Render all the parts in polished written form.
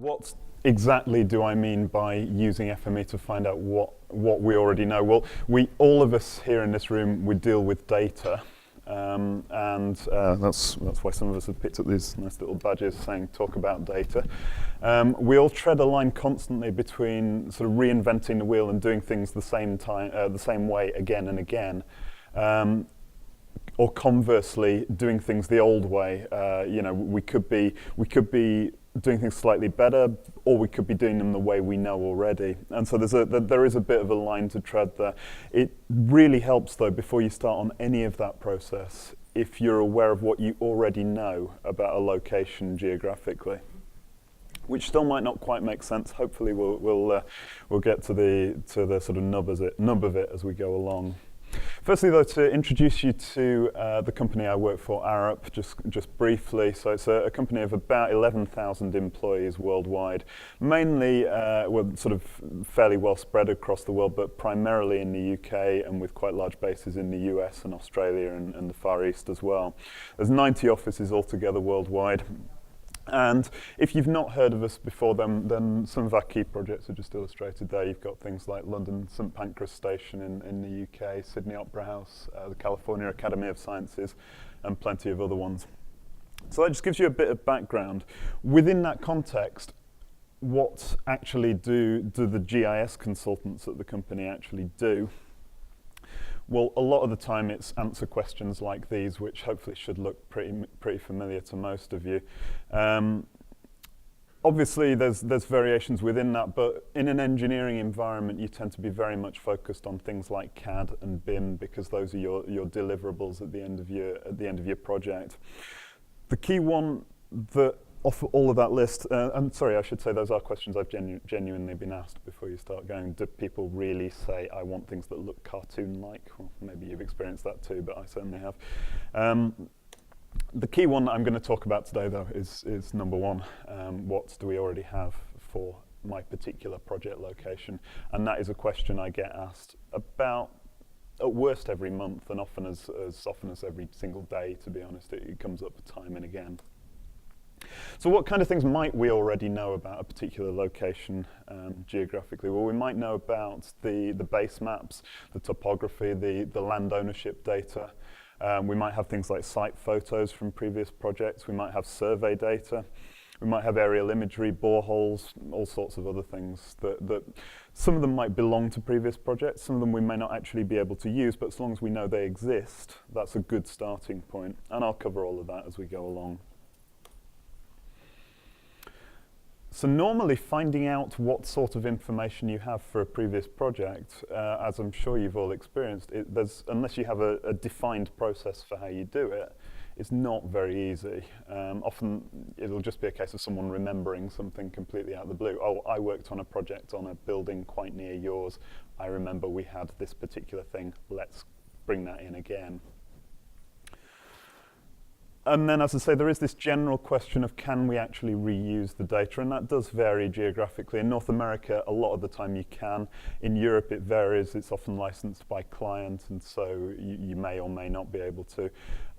What exactly do I mean by using FME to find out what we already know? Well, all of us here in this room, we deal with data, and that's why some of us have picked up these nice little badges saying "Talk about data." We all tread a line constantly between sort of reinventing the wheel and doing things the same way again and again. Or conversely, doing things the old way. We could be doing things slightly better, or we could be doing them the way we know already. And so there is a bit of a line to tread there. It really helps, though, before you start on any of that process, if you're aware of what you already know about a location geographically, which still might not quite make sense. Hopefully, we'll get to the sort of nub of it as we go along. Firstly, though, to introduce you to the company I work for, Arup, just briefly. So it's a company of about 11,000 employees worldwide. Mainly, we're sort of fairly well spread across the world, but primarily in the UK and with quite large bases in the US and Australia and the Far East as well. There's 90 offices altogether worldwide. And if you've not heard of us before, then some of our key projects are just illustrated there. You've got things like London St Pancras Station in the UK, Sydney Opera House, the California Academy of Sciences, and plenty of other ones. So that just gives you a bit of background. Within that context, what actually do the GIS consultants at the company actually do? Well, a lot of the time it's answer questions like these, which hopefully should look pretty familiar to most of you. Obviously, there's variations within that, but in an engineering environment, you tend to be very much focused on things like CAD and BIM because those are your deliverables at the end of your project. The key one that off all of that list, and sorry, I should say those are questions I've genuinely been asked before you start going. Do people really say, I want things that look cartoon-like? Well, maybe you've experienced that too, but I certainly have. The key one that I'm going to talk about today, though, is number one. What do we already have for my particular project location? And that is a question I get asked about, at worst, every month, and often as often as every single day, to be honest. It comes up time and again. So what kind of things might we already know about a particular location geographically? Well, we might know about the base maps, the topography, the land ownership data. We might have things like site photos from previous projects. We might have survey data. We might have aerial imagery, boreholes, all sorts of other things that some of them might belong to previous projects. Some of them we may not actually be able to use, but as long as we know they exist, that's a good starting point. And I'll cover all of that as we go along. So normally finding out what sort of information you have for a previous project, as I'm sure you've all experienced, unless you have a defined process for how you do it, it's not very easy. Often it'll just be a case of someone remembering something completely out of the blue. Oh, I worked on a project on a building quite near yours. I remember we had this particular thing. Let's bring that in again. And then, as I say, there is this general question of can we actually reuse the data, and that does vary geographically. In North America, a lot of the time you can. In Europe, it varies. It's often licensed by client, and so you may or may not be able to.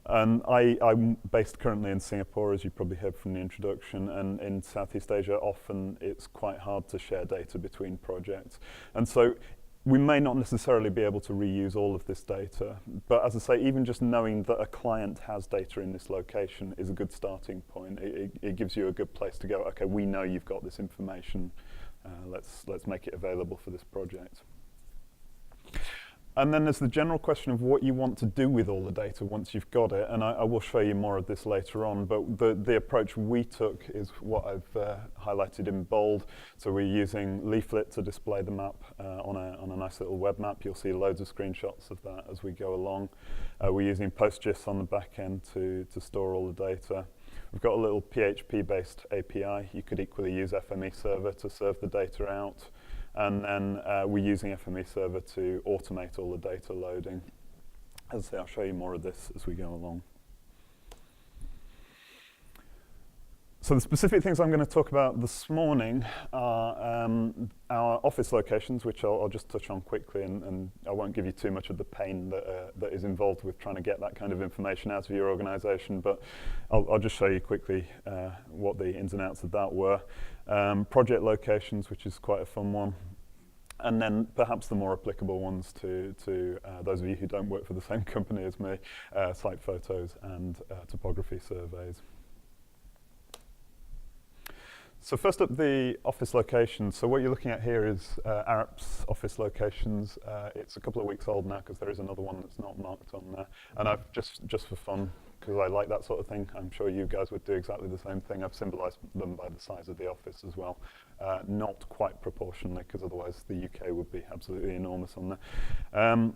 And I'm based currently in Singapore, as you probably heard from the introduction, and in Southeast Asia, often it's quite hard to share data between projects. And so we may not necessarily be able to reuse all of this data, but as I say, even just knowing that a client has data in this location is a good starting point. It gives you a good place to go, okay, we know you've got this information, let's make it available for this project. And then there's the general question of what you want to do with all the data once you've got it, and I will show you more of this later on, but the approach we took is what I've highlighted in bold. So we're using Leaflet to display the map on a nice little web map. You'll see loads of screenshots of that as we go along. We're using PostGIS on the back end to store all the data. We've got a little PHP-based API. You could equally use FME Server to serve the data out. And then we're using FME Server to automate all the data loading. As I say, I'll show you more of this as we go along. So the specific things I'm going to talk about this morning are our office locations, which I'll just touch on quickly, and I won't give you too much of the pain that is involved with trying to get that kind of information out of your organisation, but I'll just show you quickly what the ins and outs of that were. Project locations, which is quite a fun one. And then perhaps the more applicable ones to those of you who don't work for the same company as me, site photos and topography surveys. So first up, the office locations. So what you're looking at here is Arup's office locations. It's a couple of weeks old now because there is another one that's not marked on there. And I've just for fun, because I like that sort of thing, I'm sure you guys would do exactly the same thing. I've symbolised them by the size of the office as well. Not quite proportionally, because otherwise the UK would be absolutely enormous on there.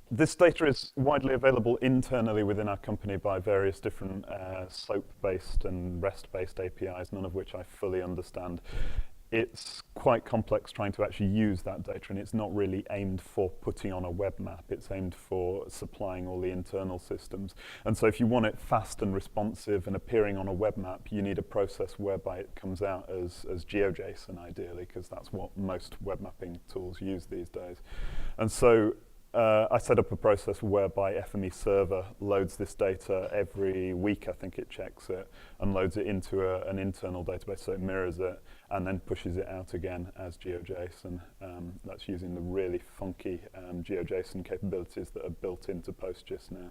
This data is widely available internally within our company by various different SOAP-based and REST-based APIs, none of which I fully understand. It's quite complex trying to actually use that data, and it's not really aimed for putting on a web map. It's aimed for supplying all the internal systems. And so if you want it fast and responsive and appearing on a web map, you need a process whereby it comes out as GeoJSON, ideally, because that's what most web mapping tools use these days. And so I set up a process whereby FME Server loads this data every week. I think it checks it and loads it into an internal database, so it mirrors it and then pushes it out again as GeoJSON. That's using the really funky GeoJSON capabilities that are built into PostGIS now.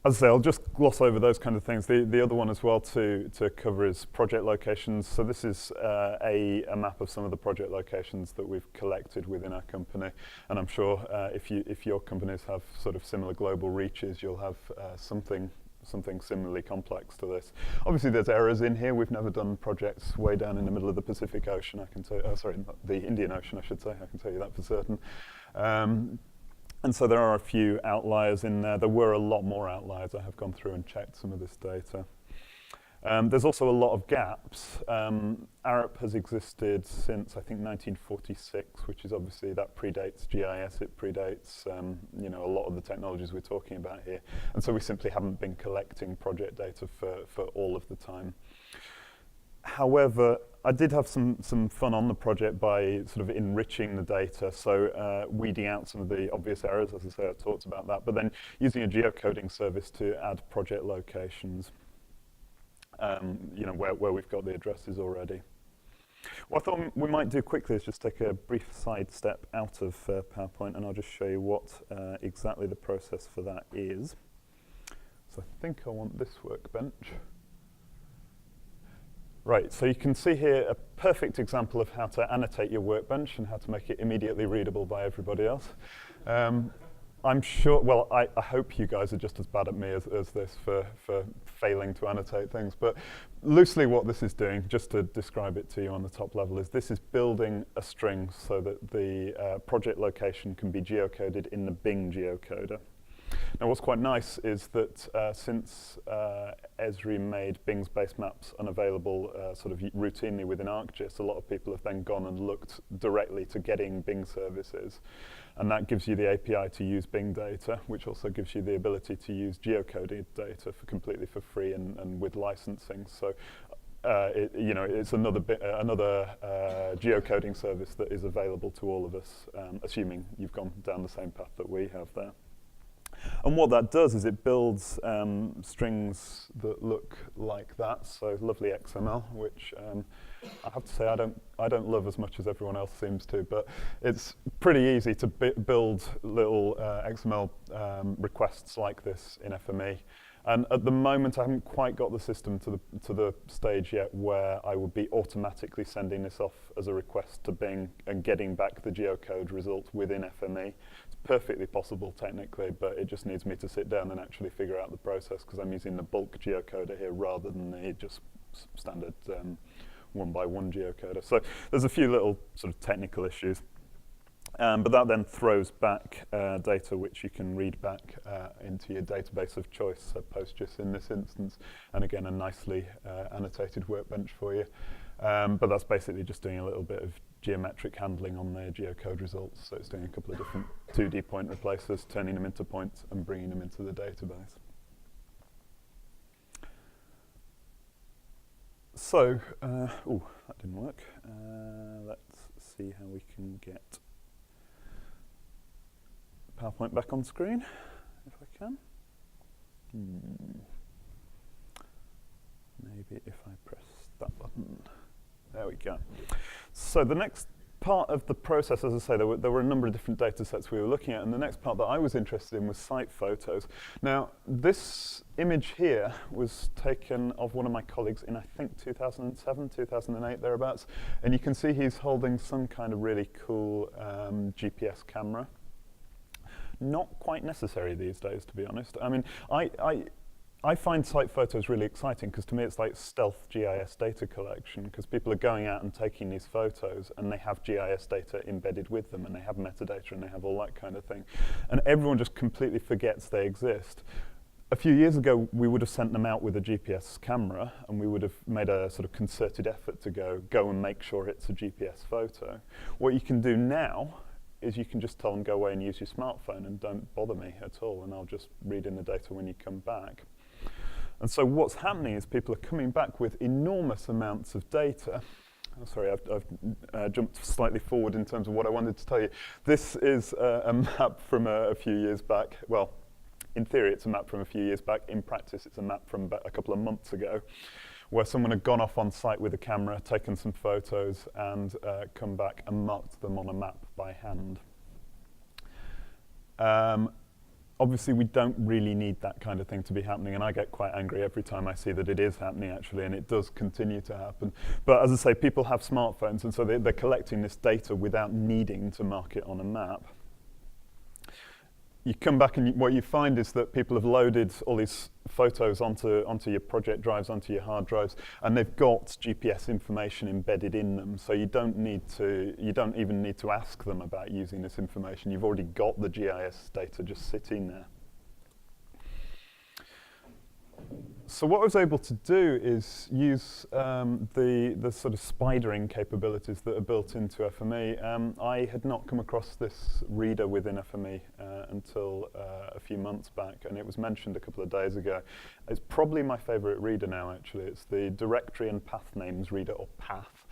As I say, I'll just gloss over those kind of things. The other one as well to cover is project locations. So this is a map of some of the project locations that we've collected within our company. And I'm sure if your companies have sort of similar global reaches, you'll have something similarly complex to this. Obviously, there's errors in here. We've never done projects way down in the middle of the Pacific Ocean. I can tell you, sorry, the Indian Ocean, I should say. I can tell you that for certain. And so there are a few outliers in there. There were a lot more outliers. I have gone through and checked some of this data. There's also a lot of gaps. Arup has existed since, I think, 1946, which is obviously, that predates GIS. It predates, a lot of the technologies we're talking about here. And so we simply haven't been collecting project data for all of the time. However, I did have some fun on the project by sort of enriching the data, so weeding out some of the obvious errors, as I say, I talked about that, but then using a geocoding service to add project locations, where we've got the addresses already. What I thought we might do quickly is just take a brief sidestep out of PowerPoint, and I'll just show you what exactly the process for that is. So I think I want this workbench. Right, so you can see here a perfect example of how to annotate your workbench and how to make it immediately readable by everybody else. I'm sure, well, I hope you guys are just as bad at me as this for failing to annotate things, but loosely what this is doing, just to describe it to you on the top level, is this is building a string so that the project location can be geocoded in the Bing geocoder. Now, what's quite nice is that since Esri made Bing's base maps unavailable sort of routinely within ArcGIS, a lot of people have then gone and looked directly to getting Bing services. And that gives you the API to use Bing data, which also gives you the ability to use geocoded data completely for free and with licensing. So it's another geocoding service that is available to all of us, assuming you've gone down the same path that we have there. And what that does is it builds strings that look like that, so lovely XML, which I have to say I don't love as much as everyone else seems to, but it's pretty easy to build little XML requests like this in FME. And at the moment, I haven't quite got the system to the stage yet where I would be automatically sending this off as a request to Bing and getting back the geocode result within FME. It's perfectly possible technically, but it just needs me to sit down and actually figure out the process because I'm using the bulk geocoder here rather than the just standard one-by-one geocoder. So there's a few little sort of technical issues. But that then throws back data which you can read back into your database of choice, so PostGIS in this instance, and again a nicely annotated workbench for you. But that's basically just doing a little bit of geometric handling on the geocode results, so it's doing a couple of different 2D point replacers, turning them into points and bringing them into the database. Oh, that didn't work. Let's see how we can get PowerPoint back on screen, if I can. Maybe if I press that button. There we go. So the next part of the process, as I say, there were a number of different data sets we were looking at, and the next part that I was interested in was site photos. Now, this image here was taken of one of my colleagues in, I think, 2007, 2008, thereabouts, and you can see he's holding some kind of really cool GPS camera. Not quite necessary these days, to be honest. I mean, I find site photos really exciting because to me it's like stealth GIS data collection, because people are going out and taking these photos and they have GIS data embedded with them and they have metadata and they have all that kind of thing. And everyone just completely forgets they exist. A few years ago, we would have sent them out with a GPS camera and we would have made a sort of concerted effort to go and make sure it's a GPS photo. What you can do now is you can just tell them go away and use your smartphone and don't bother me at all, and I'll just read in the data when you come back. And so what's happening is people are coming back with enormous amounts of data. Oh, sorry, I've jumped slightly forward in terms of what I wanted to tell you. This is a map from a few years back. Well, in theory, it's a map from a few years back. In practice, it's a map from about a couple of months ago, where someone had gone off on site with a camera, taken some photos, and come back and marked them on a map by hand. Obviously, we don't really need that kind of thing to be happening, and I get quite angry every time I see that it is happening, actually, and it does continue to happen. But as I say, people have smartphones, and so they're collecting this data without needing to mark it on a map. You come back and what you find is that people have loaded all these photos onto your project drives, onto your hard drives, and they've got GPS information embedded in them. So you don't even need to ask them about using this information. You've already got the GIS data just sitting there. So what I was able to do is use the sort of spidering capabilities that are built into FME. I had not come across this reader within FME until a few months back, and it was mentioned a couple of days ago. It's probably my favorite reader now, actually. It's the Directory and Path Names reader, or PATH.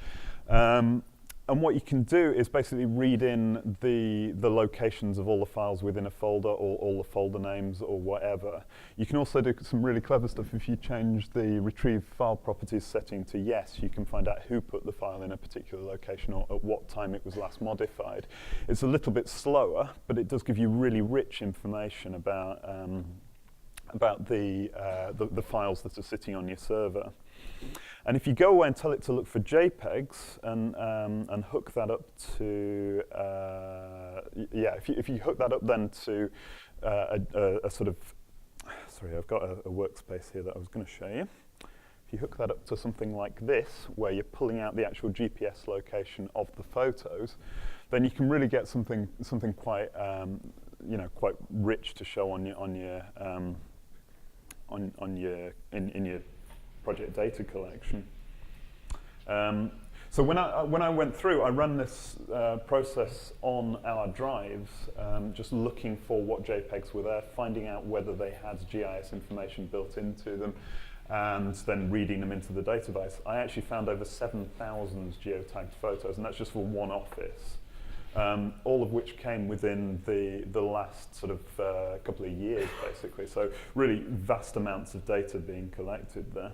And what you can do is basically read in the locations of all the files within a folder, or all the folder names, or whatever. You can also do some really clever stuff. If you change the retrieve file properties setting to yes, you can find out who put the file in a particular location or at what time it was last modified. It's a little bit slower, but it does give you really rich information about the files that are sitting on your server. And if you go away and tell it to look for JPEGs and hook that up to, if you hook that up then to a sort of, sorry, I've got a workspace here that I was going to show you. If you hook that up to something like this, where you're pulling out the actual GPS location of the photos, then you can really get something quite, quite rich to show in your project data collection. So when I went through, I ran this process on our drives, just looking for what JPEGs were there, finding out whether they had GIS information built into them, and then reading them into the database. I actually found over 7,000 geotagged photos, and that's just for one office, all of which came within the last sort of couple of years, basically. So really vast amounts of data being collected there.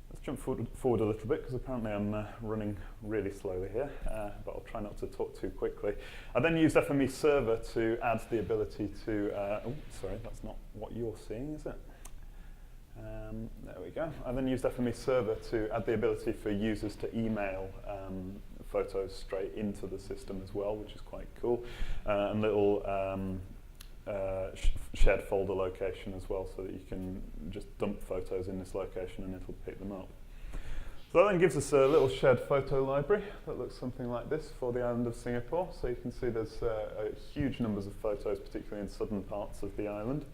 Let's jump forward a little bit, because apparently I'm running really slowly here, but I'll try not to talk too quickly. I then used FME Server to add the ability to, oh, sorry, that's not what you're seeing, is it? There we go. I then used FME Server to add the ability for users to email photos straight into the system as well, which is quite cool. And little shared folder location as well, so that you can just dump photos in this location and it'll pick them up. So that then gives us a little shared photo library that looks something like this for the island of Singapore. So you can see there's huge numbers of photos, particularly in southern parts of the island.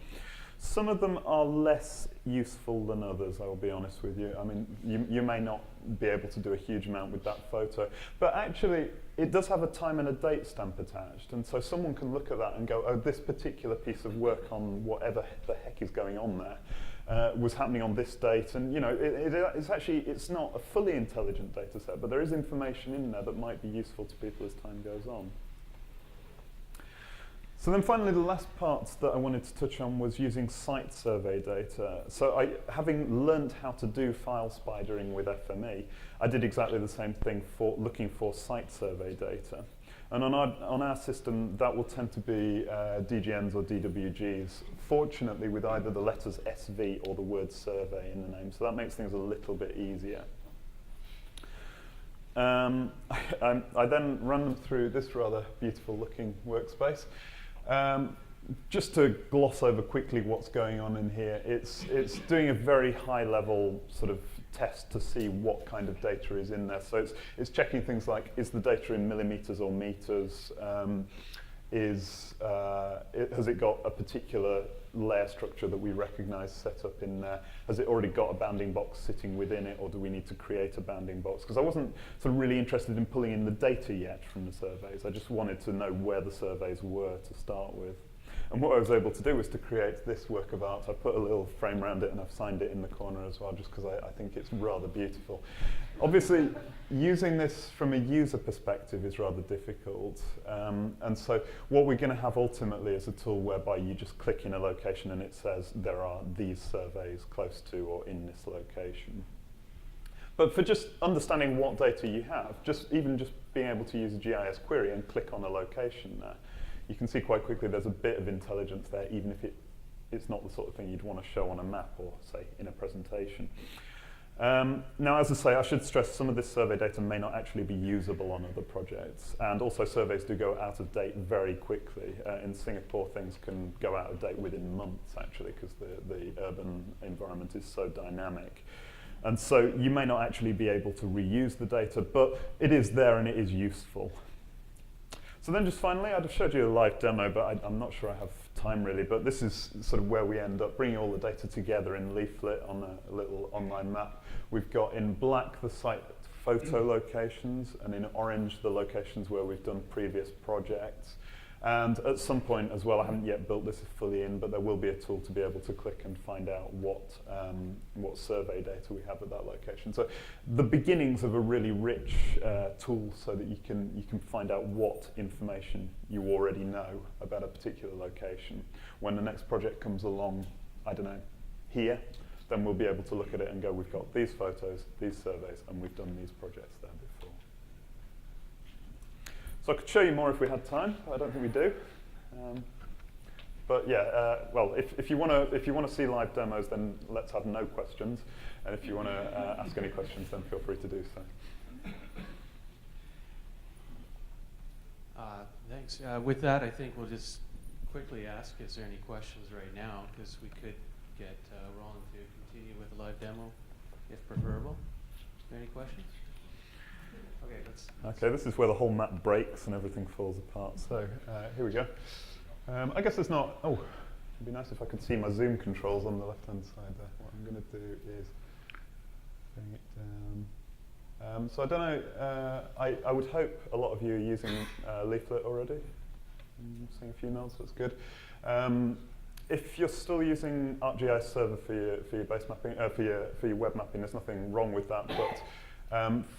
Some of them are less useful than others, I will be honest with you. I mean, you may not be able to do a huge amount with that photo, but actually it does have a time and a date stamp attached, and so someone can look at that and go, oh, this particular piece of work on whatever the heck is going on there was happening on this date, and it's not a fully intelligent data set, but there is information in there that might be useful to people as time goes on. So then finally, the last part that I wanted to touch on was using site survey data. So having learned how to do file spidering with FME, I did exactly the same thing for looking for site survey data. And on our system, that will tend to be DGNs or DWGs, fortunately with either the letters SV or the word survey in the name. So that makes things a little bit easier. I then run them through this rather beautiful looking workspace. Just to gloss over quickly what's going on in here, it's doing a very high level sort of test to see what kind of data is in there. So it's checking things like, is the data in millimeters or meters? Has it got a particular layer structure that we recognize set up in there? Has it already got a bounding box sitting within it, or do we need to create a bounding box? Because I wasn't sort of really interested in pulling in the data yet from the surveys. I just wanted to know where the surveys were to start with. And what I was able to do was to create this work of art. I put a little frame around it and I've signed it in the corner as well, just because I think it's rather beautiful. Obviously, using this from a user perspective is rather difficult. And so what we're going to have ultimately is a tool whereby you just click in a location and it says there are these surveys close to or in this location. But for just understanding what data you have, even just being able to use a GIS query and click on a location there, you can see quite quickly there's a bit of intelligence there, even if it's not the sort of thing you'd want to show on a map or, say, in a presentation. Now, as I say, I should stress some of this survey data may not actually be usable on other projects, and also surveys do go out of date very quickly. In Singapore, things can go out of date within months, actually, because the urban environment is so dynamic. And so you may not actually be able to reuse the data, but it is there and it is useful. So then just finally, I'd have showed you a live demo, but I'm not sure I have time really, but this is sort of where we end up, bringing all the data together in Leaflet on a little online map. We've got in black the site photo locations, and in orange the locations where we've done previous projects. And at some point as well, I haven't yet built this fully in, but there will be a tool to be able to click and find out what survey data we have at that location. So the beginnings of a really rich tool so that you can find out what information you already know about a particular location. When the next project comes along, I don't know, here, then we'll be able to look at it and go, we've got these photos, these surveys, and we've done these projects there before. So I could show you more if we had time, but I don't think we do. But yeah, well, if you want to see live demos, then let's have no questions. And if you want to ask any questions, then feel free to do so. Thanks. With that, I think we'll just quickly ask, is there any questions right now? Because we could get Roland to continue with the live demo, if preferable. Is there any questions? Okay, this is where the whole map breaks and everything falls apart. So here we go. I guess it's not. Oh, it'd be nice if I could see my zoom controls on the left-hand side there. What I'm going to do is bring it down. So I don't know. I would hope a lot of you are using Leaflet already. I'm seeing a few nods. That's good. If you're still using ArcGIS Server for your base mapping, for your web mapping, there's nothing wrong with that. But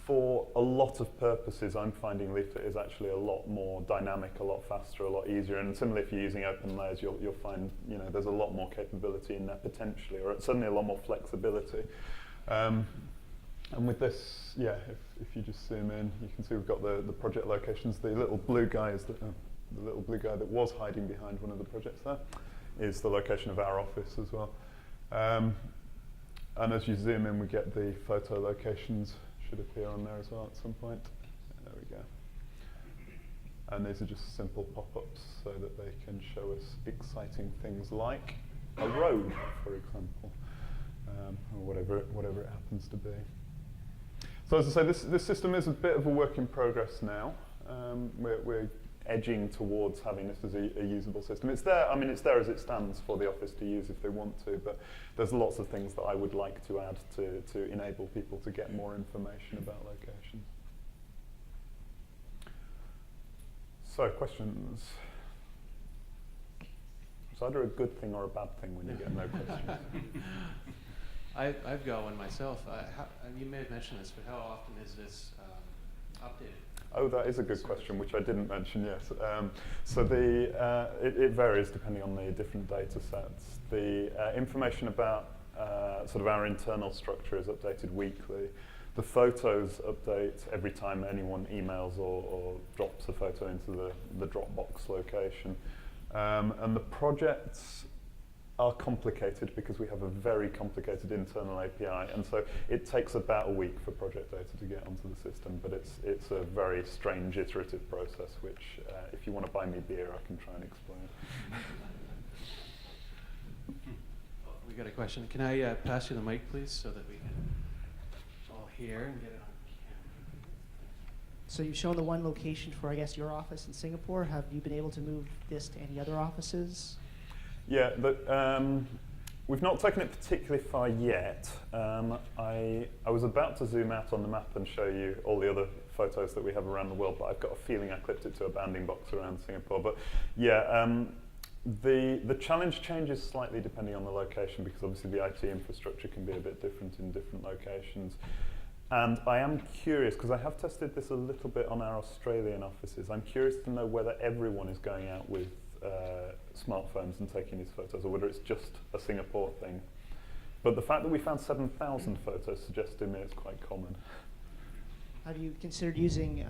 for a lot of purposes, I'm finding Leaflet is actually a lot more dynamic, a lot faster, a lot easier. And similarly, if you're using open layers, you'll find there's a lot more capability in there potentially, or certainly a lot more flexibility. And with this, yeah, if you just zoom in, you can see we've got the project locations. The little blue guy that was hiding behind one of the projects there is the location of our office as well. And as you zoom in, we get the photo locations. Should appear on there as well at some point. There we go. And these are just simple pop-ups so that they can show us exciting things like a road, for example, or whatever it happens to be. So as I say, this system is a bit of a work in progress now. We're edging towards having this as a usable system. It's there. I mean, it's there as it stands for the office to use if they want to, but there's lots of things that I would like to add to enable people to get more information about locations. So, questions? It's either a good thing or a bad thing when you get no questions. I've got one myself. And you may have mentioned this, but how often is this updated? Oh, that is a good question, which I didn't mention, yes. So it varies depending on the different data sets. The information about sort of our internal structure is updated weekly. The photos update every time anyone emails or drops a photo into the Dropbox location. And the projects are complicated because we have a very complicated internal API, and so it takes about a week for project data to get onto the system, but it's a very strange iterative process, which if you want to buy me beer, I can try and explain. We got a question. Can I pass you the mic, please, so that we can all hear and get it on camera? So you've shown the one location for, I guess, your office in Singapore. Have you been able to move this to any other offices? Yeah, we've not taken it particularly far yet. I was about to zoom out on the map and show you all the other photos that we have around the world, but I've got a feeling I clipped it to a bounding box around Singapore. But yeah, the challenge changes slightly depending on the location, because obviously the IT infrastructure can be a bit different in different locations. And I am curious, because I have tested this a little bit on our Australian offices, I'm curious to know whether everyone is going out with smartphones and taking these photos, or whether it's just a Singapore thing. But the fact that we found 7,000 photos suggests to me it's quite common. Have you considered using,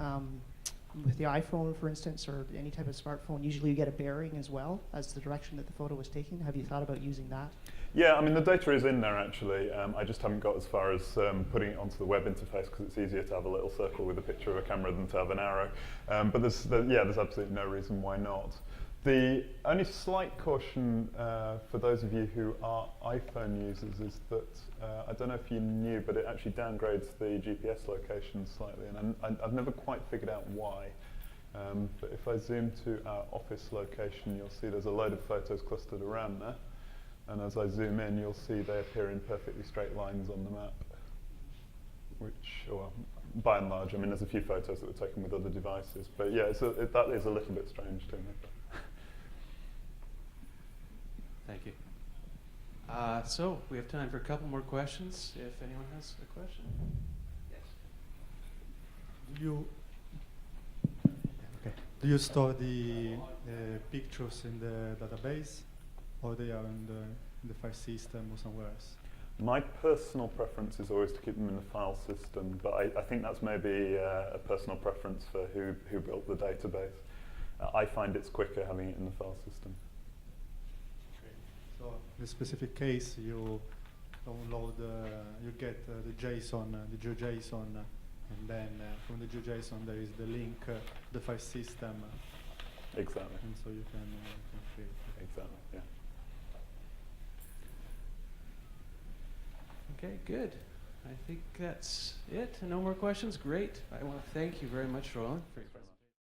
with the iPhone, for instance, or any type of smartphone, usually you get a bearing as well as the direction that the photo was taken? Have you thought about using that? Yeah, I mean, the data is in there, actually. I just haven't got as far as putting it onto the web interface, because it's easier to have a little circle with a picture of a camera than to have an arrow. But there's absolutely no reason why not. The only slight caution for those of you who are iPhone users is that, I don't know if you knew, but it actually downgrades the GPS location slightly, and I've never quite figured out why. But if I zoom to our office location, you'll see there's a load of photos clustered around there. And as I zoom in, you'll see they appear in perfectly straight lines on the map, which, well, by and large, I mean, there's a few photos that were taken with other devices, but yeah, that is a little bit strange to me. Thank you. So we have time for a couple more questions, if anyone has a question. Yes. Do you store the pictures in the database, or they are in the file system or somewhere else? My personal preference is always to keep them in the file system, but I think that's maybe a personal preference for who built the database. I find it's quicker having it in the file system. So in this specific case, you download, you get the JSON, the GeoJSON, and then from the GeoJSON there is the link to the file system. Exactly. And so you can create. Exactly, yeah. Okay, good. I think that's it. No more questions? Great. I want to thank you very much, Roland, for your